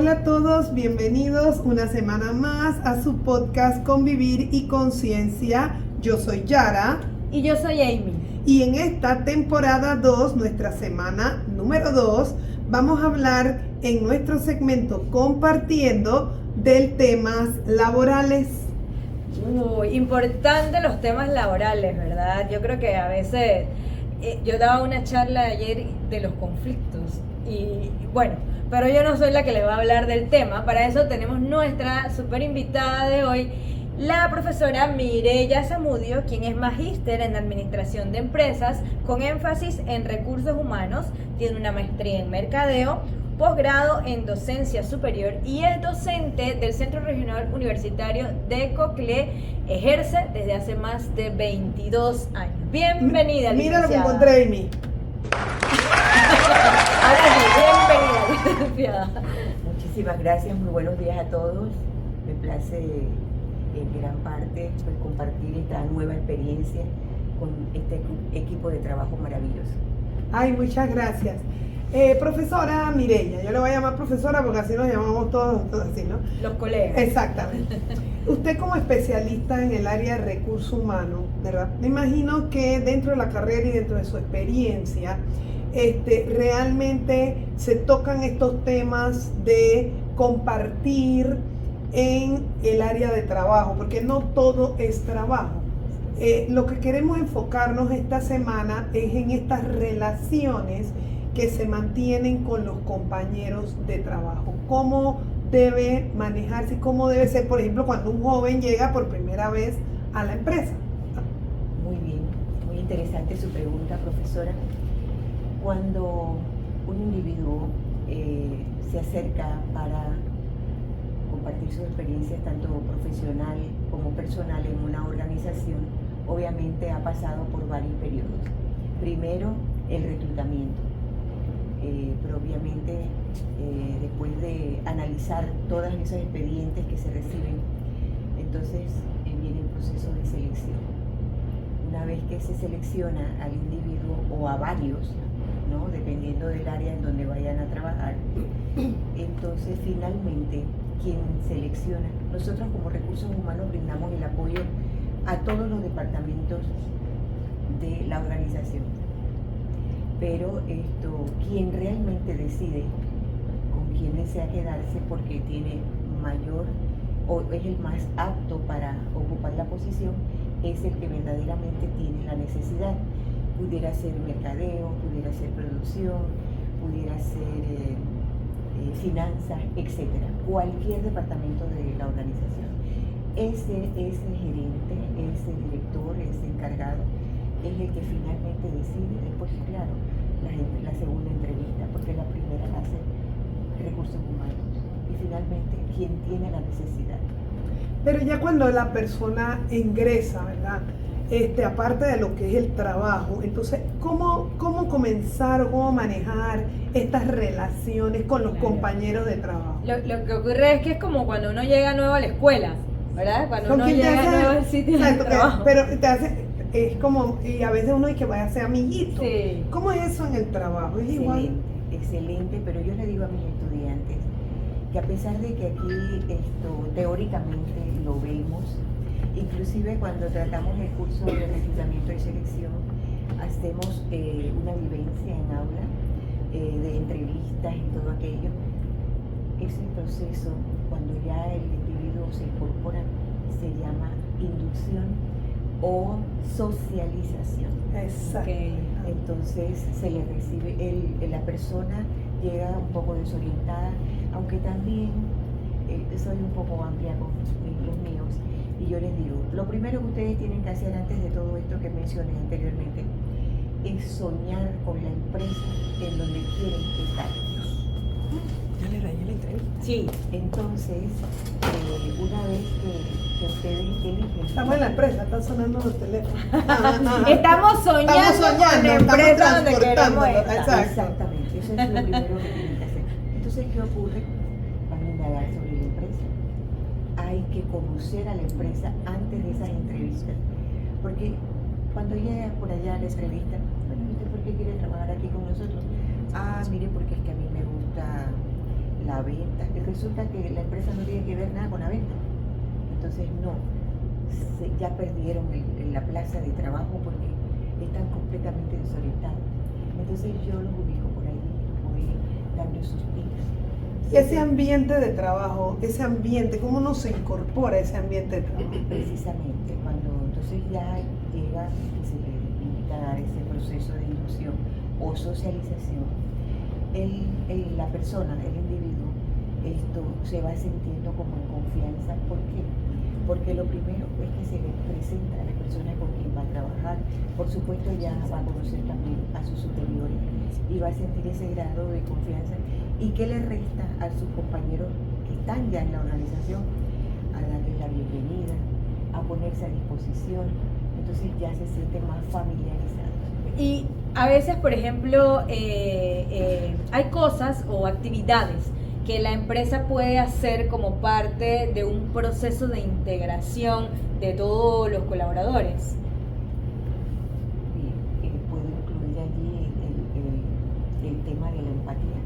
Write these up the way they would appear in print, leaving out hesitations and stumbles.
Hola a todos, bienvenidos una semana más a su podcast Convivir y Conciencia. Yo soy Yara. Y yo soy Amy. Y en esta temporada 2, nuestra semana número 2, vamos a hablar en nuestro segmento Compartiendo del temas laborales. Importante los temas laborales, ¿verdad? Yo creo que a veces, yo daba una charla ayer de los conflictos y bueno, pero yo no soy la que les va a hablar del tema. Para eso tenemos nuestra super invitada de hoy, la profesora Mireya Zamudio, quien es magíster en Administración de Empresas con énfasis en Recursos Humanos, tiene una maestría en Mercadeo, posgrado en Docencia Superior y es docente del Centro Regional Universitario de Coclé. Ejerce desde hace más de 22 años. Bienvenida, Mira licenciada. lo que encontré, Amy. Ahora sí, bienvenida, licenciada. Muchísimas gracias, muy buenos días a todos. Me place en gran parte pues, compartir esta nueva experiencia con este equipo de trabajo maravilloso. Ay, muchas gracias. Profesora Mireya, yo le voy a llamar profesora porque así nos llamamos todos así, ¿no? Los colegas. Exactamente. Usted como especialista en el área de recursos humanos, ¿verdad? Me imagino que dentro de la carrera y dentro de su experiencia, realmente se tocan estos temas de compartir en el área de trabajo, porque no todo es trabajo. Lo que queremos enfocarnos esta semana es en estas relaciones que se mantienen con los compañeros de trabajo. ¿Cómo debe manejarse y cómo debe ser, por ejemplo, cuando un joven llega por primera vez a la empresa? Muy bien, muy interesante su pregunta, profesora. Cuando un individuo se acerca para compartir sus experiencias tanto profesional como personal en una organización, obviamente ha pasado por varios periodos. Primero, el reclutamiento. Pero obviamente después de analizar todos esos expedientes que se reciben, entonces viene el proceso de selección. Una vez que se selecciona al individuo o a varios, ¿no? Dependiendo del área en donde vayan a trabajar, entonces finalmente quien selecciona, nosotros como Recursos Humanos brindamos el apoyo a todos los departamentos de la organización. Pero quien realmente decide con quién desea quedarse porque tiene mayor o es el más apto para ocupar la posición es el que verdaderamente tiene la necesidad. Pudiera ser mercadeo, pudiera ser producción, pudiera ser finanzas, etcétera. Cualquier departamento de la organización. Ese gerente, ese director, ese encargado es el que finalmente decide. Después, claro, la segunda entrevista, porque la primera la hace Recursos Humanos y finalmente quien tiene la necesidad. Pero ya cuando la persona ingresa, ¿verdad? Aparte de lo que es el trabajo, entonces, ¿cómo comenzar o cómo manejar estas relaciones con los compañeros de trabajo? Lo que ocurre es que es como cuando uno llega nuevo a la escuela, ¿verdad? Cuando uno llega nuevo al sitio de trabajo. Pero te hace, es como, y a veces uno dice que vaya a ser amiguito. Sí. ¿Cómo es eso en el trabajo? ¿Es igual? Excelente, pero yo le digo a mis estudiantes que a pesar de que aquí teóricamente lo vemos, inclusive cuando tratamos el curso de reclutamiento y selección, hacemos una vivencia en aula de entrevistas y todo aquello. Ese proceso, cuando ya el individuo se incorpora, se llama inducción o socialización. Exacto. Okay. Entonces se le recibe, la persona llega un poco desorientada, aunque también soy un poco amplia con los míos, y yo les digo, lo primero que ustedes tienen que hacer antes de todo esto que mencioné anteriormente es soñar con la empresa en donde quieren estar. Ya le rayé la entrevista. Sí, entonces, una vez que ustedes eligen... Estamos en la empresa, están sonando los teléfonos. Estamos soñando con la empresa donde queremos estar. Exactamente, eso es lo primero que tienen que hacer. Entonces, ¿qué ocurre? Van a indagar sobre la empresa. Hay que conocer a la empresa antes de esas entrevistas. Porque cuando llega por allá a la entrevista, bueno, ¿usted por qué quiere trabajar aquí con nosotros? Ah, mire, porque es que a mí me gusta la venta, y resulta que la empresa no tiene que ver nada con la venta. Entonces ya perdieron la plaza de trabajo porque están completamente desorientados. Entonces yo los ubico por ahí, voy dando sus tips. Ese ambiente de trabajo, ese ambiente, ¿cómo uno se incorpora a ese ambiente de trabajo? Precisamente, cuando entonces ya llega, se le invita a dar ese proceso de inducción o socialización, la persona, el individuo, se va sintiendo como en confianza. ¿Por qué? Porque lo primero es que se le presenta a la persona con quien va a trabajar. Por supuesto ya va a conocer también a sus superiores y va a sentir ese grado de confianza. ¿Y qué le resta a sus compañeros que están ya en la organización? A darles la bienvenida, a ponerse a disposición. Entonces ya se sienten más familiarizados. Y a veces, por ejemplo, hay cosas o actividades que la empresa puede hacer como parte de un proceso de integración de todos los colaboradores. Bien, puedo incluir allí el tema de la empatía.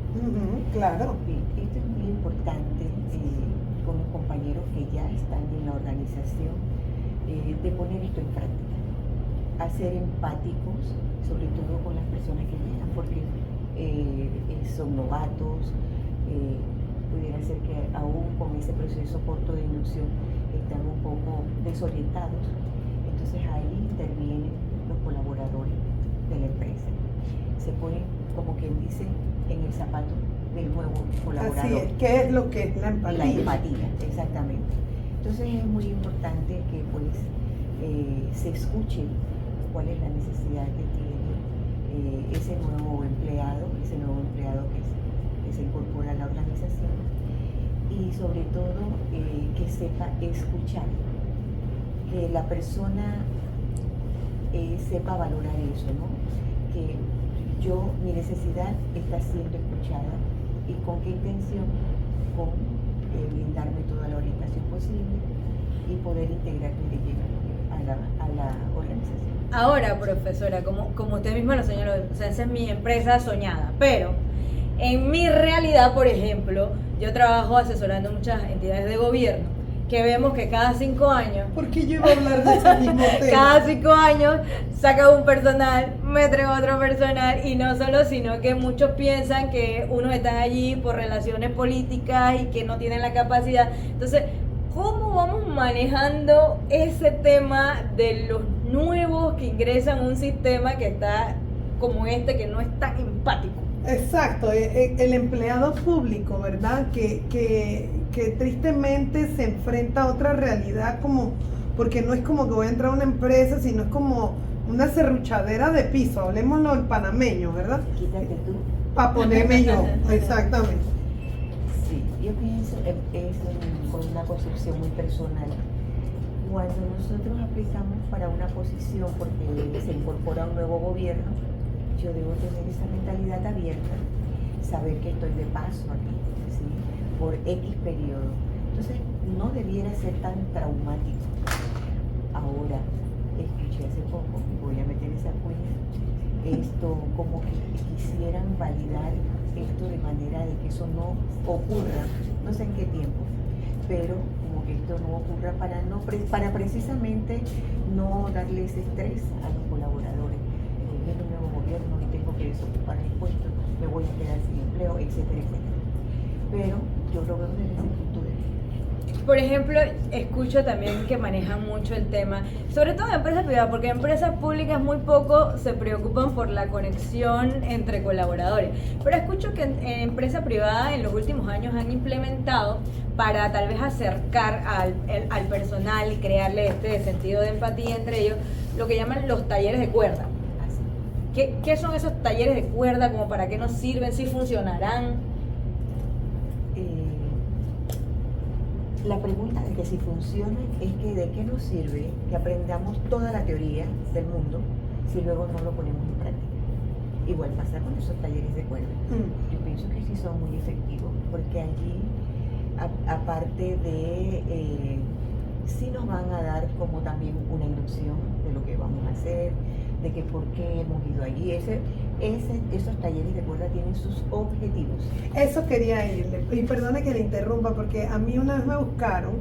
Claro. Bien, esto es muy importante con los compañeros que ya están en la organización, de poner esto en práctica, a ser empáticos, sobre todo con las personas que llegan, porque son novatos. Pudiera ser que aún con ese proceso corto de inducción están un poco desorientados. Entonces ahí intervienen los colaboradores de la empresa. Se ponen, como quien dice, en el zapato del nuevo colaborador. Así es. ¿Qué es lo que es la empatía? La empatía, exactamente. Entonces es muy importante que pues se escuche cuál es la necesidad que tiene ese nuevo empleado que se incorpora a la organización, y sobre todo que sepa escuchar, que la persona sepa valorar eso, ¿no? Que mi necesidad está siendo escuchada, y con qué intención, con brindarme toda la orientación posible y poder integrarme de lleno a la organización. Ahora, profesora, como usted misma lo señaló, o sea, esa es mi empresa soñada, pero en mi realidad, por ejemplo, yo trabajo asesorando muchas entidades de gobierno, que vemos que cada 5 años... ¿Por qué yo iba a hablar de ese mismo tema? Cada 5 años saca un personal, mete otro personal, y no solo, sino que muchos piensan que unos están allí por relaciones políticas y que no tienen la capacidad. Entonces, ¿cómo vamos manejando ese tema de los nuevos que ingresan a un sistema que está como este, que no es tan empático? Exacto, el empleado público, ¿verdad? Que tristemente se enfrenta a otra realidad, porque no es como que voy a entrar a una empresa, sino es como una serruchadera de piso, hablemoslo en panameño, ¿verdad? Quítate tú. Para ponerme yo, exactamente. Sí, yo pienso, con una concepción muy personal, cuando nosotros aplicamos para una posición porque se incorpora un nuevo gobierno, yo debo tener esa mentalidad abierta, saber que estoy de paso aquí, ¿sí? Por X periodo. Entonces, no debiera ser tan traumático. Ahora, escuché hace poco, y voy a meter esa cuña, como que quisieran validar esto de manera de que eso no ocurra, no sé en qué tiempo, pero como que esto no ocurra para precisamente no darle ese estrés a los colaboradores. Viene un nuevo gobierno y tengo que desocupar mis puestos, me voy a quedar sin empleo, etcétera, etcétera. Pero yo lo veo desde ese punto de vista. Por ejemplo, escucho también que manejan mucho el tema, sobre todo en empresas privadas, porque en empresas públicas muy poco se preocupan por la conexión entre colaboradores. Pero escucho que en empresa privada en los últimos años han implementado, para tal vez acercar al personal y crearle este sentido de empatía entre ellos, lo que llaman los talleres de cuerda. ¿Qué son esos talleres de cuerda? ¿Como para qué nos sirven? ¿Si funcionarán? La pregunta de que si funcionan es que de qué nos sirve que aprendamos toda la teoría del mundo si luego no lo ponemos en práctica. Igual pasa con esos talleres de cuerda. Yo pienso que sí son muy efectivos, porque allí, aparte de sí nos van a dar como también una inducción de lo que vamos a hacer, de que por qué hemos ido allí. Esos talleres de cuerda tienen sus objetivos. Eso quería irle. Y perdone que le interrumpa, porque a mí una vez me buscaron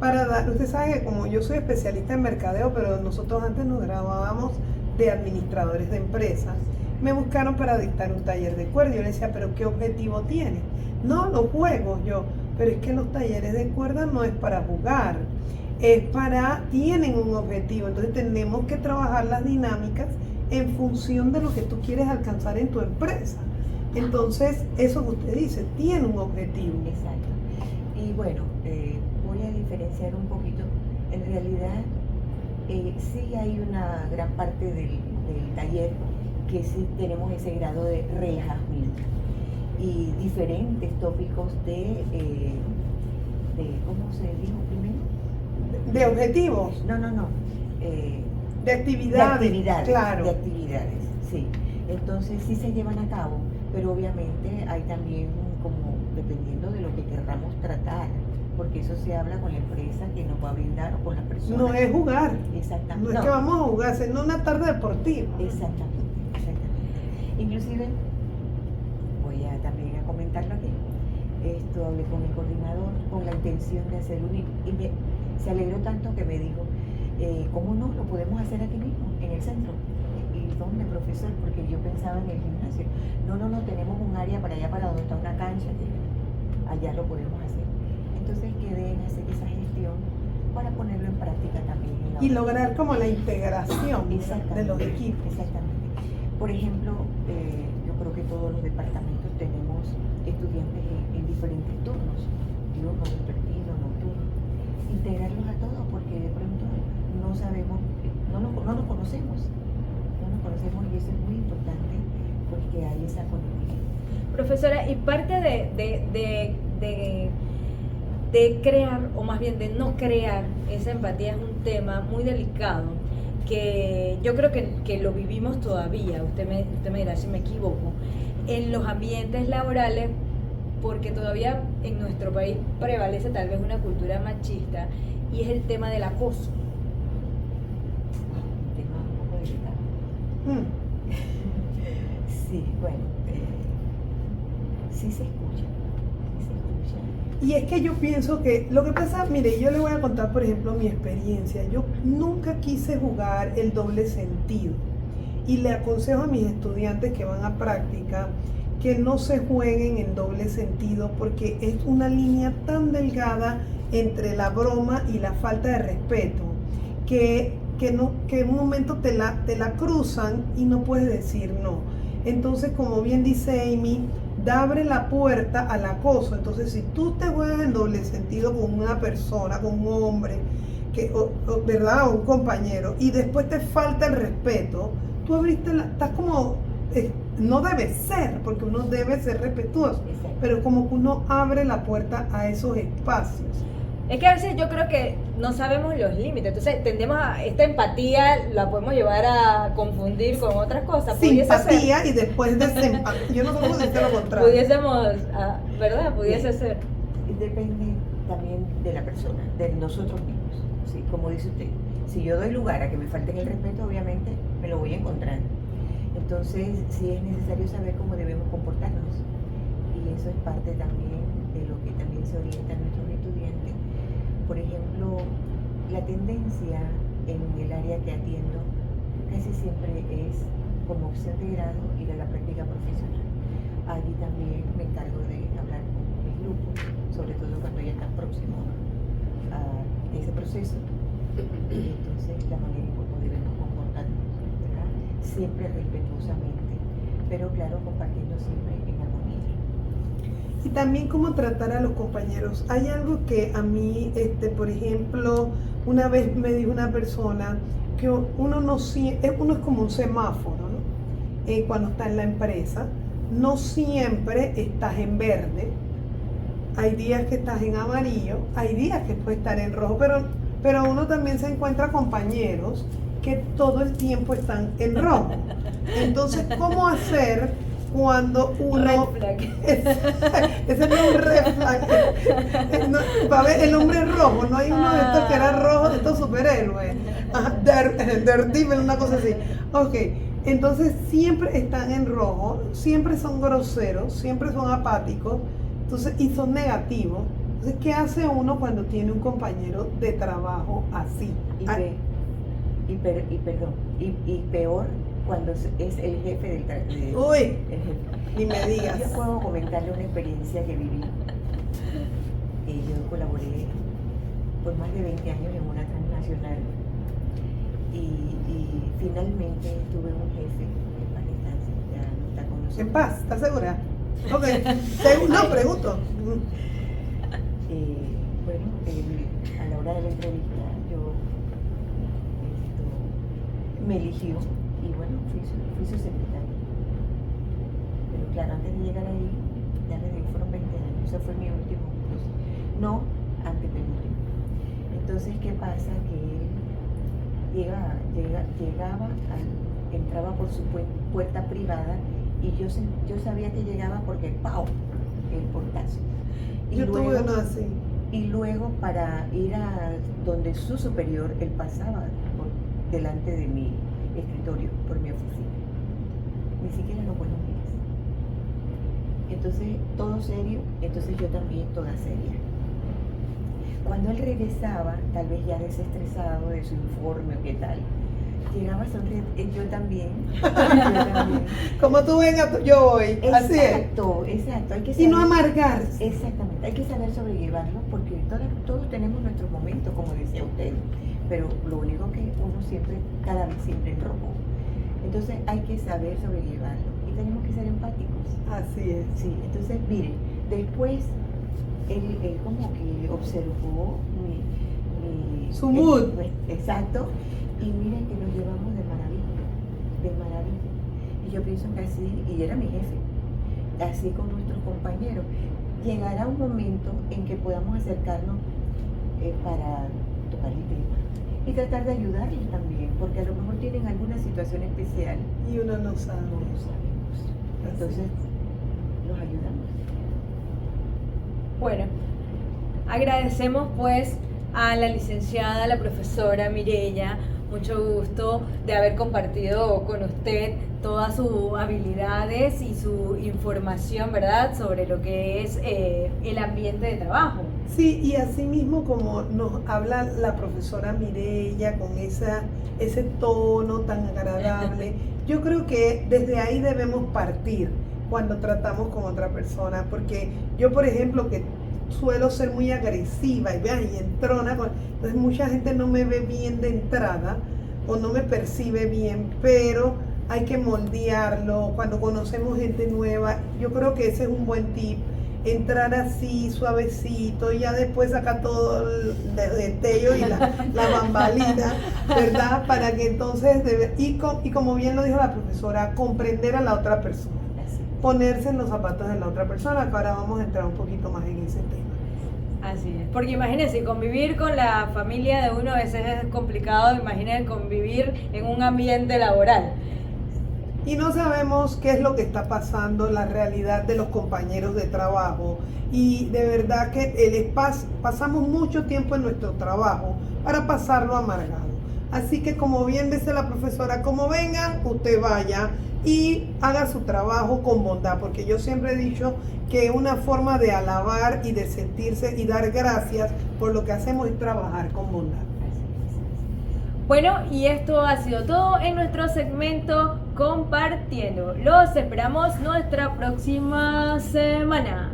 para dar, usted sabe que como yo soy especialista en mercadeo, pero nosotros antes nos graduábamos de administradores de empresas, me buscaron para dictar un taller de cuerda. Yo le decía, pero ¿qué objetivo tiene? No, los juegos, pero es que los talleres de cuerda no es para jugar, tienen un objetivo, entonces tenemos que trabajar las dinámicas en función de lo que tú quieres alcanzar en tu empresa. Entonces, eso que usted dice, tiene un objetivo. Exacto. Y bueno, voy a diferenciar un poquito. En realidad, sí hay una gran parte del taller que sí tenemos ese grado de relajamiento y diferentes tópicos de ¿cómo se dijo primero? ¿De objetivos? No. De actividades. De actividades, claro. de actividades, sí. Entonces sí se llevan a cabo, pero obviamente hay también como, dependiendo de lo que querramos tratar, porque eso se habla con la empresa que nos va a brindar o con la persona. No es jugar. Exactamente. No es que vamos a jugar, sino una tarde deportiva. Exactamente. Inclusive, voy a también a comentarlo aquí. Hablé con el coordinador con la intención de hacer se alegró tanto que me dijo, ¿cómo no? Lo podemos hacer aquí mismo, en el centro. ¿Y dónde, profesor? Porque yo pensaba en el gimnasio. No, tenemos un área para allá, para donde está una cancha, que allá lo podemos hacer. Entonces quedé en hacer esa gestión para ponerlo en práctica también. Y lograr como la integración de los equipos. Exactamente. Por ejemplo, yo creo que todos los departamentos tenemos estudiantes en diferentes turnos, diurno, vespertino, nocturno. Integrarlos a todos porque de pronto no sabemos, no nos conocemos y eso es muy importante porque hay esa conectividad. Profesora, y parte de crear, o más bien de no crear esa empatía es un tema muy delicado que yo creo que lo vivimos todavía, usted me dirá si me equivoco, en los ambientes laborales, porque todavía en nuestro país prevalece tal vez una cultura machista y es el tema del acoso. Un tema un poco delicado. Sí, bueno, sí se escucha. Y es que yo pienso que lo que pasa, mire, yo le voy a contar, por ejemplo, mi experiencia. Yo nunca quise jugar el doble sentido. Y le aconsejo a mis estudiantes que van a práctica que no se jueguen en doble sentido porque es una línea tan delgada entre la broma y la falta de respeto que en un momento te la cruzan y no puedes decir no. Entonces, como bien dice Amy, abre la puerta al acoso. Entonces, si tú te juegas en doble sentido con una persona, con un hombre, ¿verdad? O un compañero, y después te falta el respeto, tú estás como, no debe ser, porque uno debe ser respetuoso, pero como que uno abre la puerta a esos espacios. Es que a veces yo creo que no sabemos los límites, entonces tendemos a esta empatía, la podemos llevar a confundir con otras cosas. Simpatía y después desempatía. Yo no sé cómo decir lo contrario. Pudiésemos, ¿verdad? Pudiese ser. Depende también de la persona, de nosotros mismos. ¿Sí? Como dice usted, si yo doy lugar a que me falten el respeto, obviamente me lo voy a encontrar. Entonces, sí es necesario saber cómo debemos comportarnos. Y eso es parte también de lo que también se orienta a nuestros estudiantes. Por ejemplo, la tendencia en el área que atiendo casi siempre es como opción de grado ir a la práctica profesional. Allí también me encargo de hablar con mis grupos, sobre todo cuando ya están próximos a ese proceso. Y entonces la manera en cómo debemos comportarnos, ¿verdad? Siempre respetuosamente, pero claro, compartiendo siempre en armonía. Y también cómo tratar a los compañeros. Hay algo que a mí, por ejemplo, una vez me dijo una persona que uno es como un semáforo, ¿no? Cuando está en la empresa, no siempre estás en verde. Hay días que estás en amarillo, hay días que puedes estar en rojo, pero uno también se encuentra compañeros que todo el tiempo están en rojo. Entonces, ¿cómo hacer cuando uno... Red flag. Ese no es un red flag. Va a ver, el hombre rojo, no hay uno de estos que era rojo, de estos superhéroes. Daredevil, una cosa así. Ok, Entonces siempre están en rojo, siempre son groseros, siempre son apáticos, entonces, y son negativos. Entonces, ¿qué hace uno cuando tiene un compañero de trabajo así? Y peor cuando es el jefe del trabajo. Uy, El jefe. ni me digas. Yo puedo comentarle una experiencia que viví. Yo colaboré por más de 20 años en una transnacional y finalmente tuve un jefe en paz descanse, ya no está con nosotros. ¿En paz? ¿Estás segura? Ok. No, pregunto. Bueno, a la hora de la entrevista yo me eligió y bueno, fui su secretaria. Pero claro, antes de llegar ahí, ya le digo, fueron 20 años, ese fue mi último, pues, no antepenúltimo. Entonces, ¿qué pasa? Que él entraba por su puerta privada y yo sabía que llegaba porque ¡pau! El portazo. Y Yo tuve uno así. Y luego para ir a donde su superior, él pasaba delante de mi escritorio, por mi oficina. Ni siquiera los buenos días. Entonces, todo serio, entonces yo también toda seria. Cuando él regresaba, tal vez ya desestresado de su informe o qué tal, llegaba sonriendo, yo también. Como tú vengas, yo voy. Así es. Exacto. Hay que Y no saber- amargarse. Exactamente, hay que saber sobrellevarlo porque todos tenemos nuestros momentos, como decía usted, pero lo único que uno siempre, cada vez siempre en rojo. Entonces hay que saber sobrellevarlo y tenemos que ser empáticos. Así es. Sí, entonces miren, después él como que observó Su mood. Exacto, y miren que nos llevamos de maravilla, de maravilla. Y yo pienso que así, y era mi jefe, así con nuestros compañeros, llegará un momento en que podamos acercarnos para tocar el tema y tratar de ayudarles también, porque a lo mejor tienen alguna situación especial, Y uno no sabe. no lo sabemos. Entonces, los ayudamos. Bueno, agradecemos pues a la licenciada, la profesora Mireya, mucho gusto de haber compartido con usted todas sus habilidades y su información, ¿verdad?, sobre lo que es el ambiente de trabajo. Sí, y así mismo como nos habla la profesora Mireya con ese tono tan agradable, yo creo que desde ahí debemos partir cuando tratamos con otra persona, porque yo, por ejemplo, que suelo ser muy agresiva y entrona, entonces mucha gente no me ve bien de entrada o no me percibe bien, pero hay que moldearlo cuando conocemos gente nueva. Yo creo que ese es un buen tip, entrar así suavecito y ya después sacar todo el destello y la bambalina, ¿verdad? Para que entonces, y como bien lo dijo la profesora, comprender a la otra persona, Así. ponerse en los zapatos de la otra persona, que ahora vamos a entrar un poquito más en ese tema. Así es, porque imagínense, convivir con la familia de uno a veces es complicado, imagínense convivir en un ambiente laboral. Y no sabemos qué es lo que está pasando, la realidad de los compañeros de trabajo. Y de verdad que pasamos mucho tiempo en nuestro trabajo para pasarlo amargado. Así que como bien dice la profesora, como vengan, usted vaya y haga su trabajo con bondad. Porque yo siempre he dicho que una forma de alabar y de sentirse y dar gracias por lo que hacemos es trabajar con bondad. Bueno, y esto ha sido todo en nuestro segmento Compartiendo. Los esperamos nuestra próxima semana.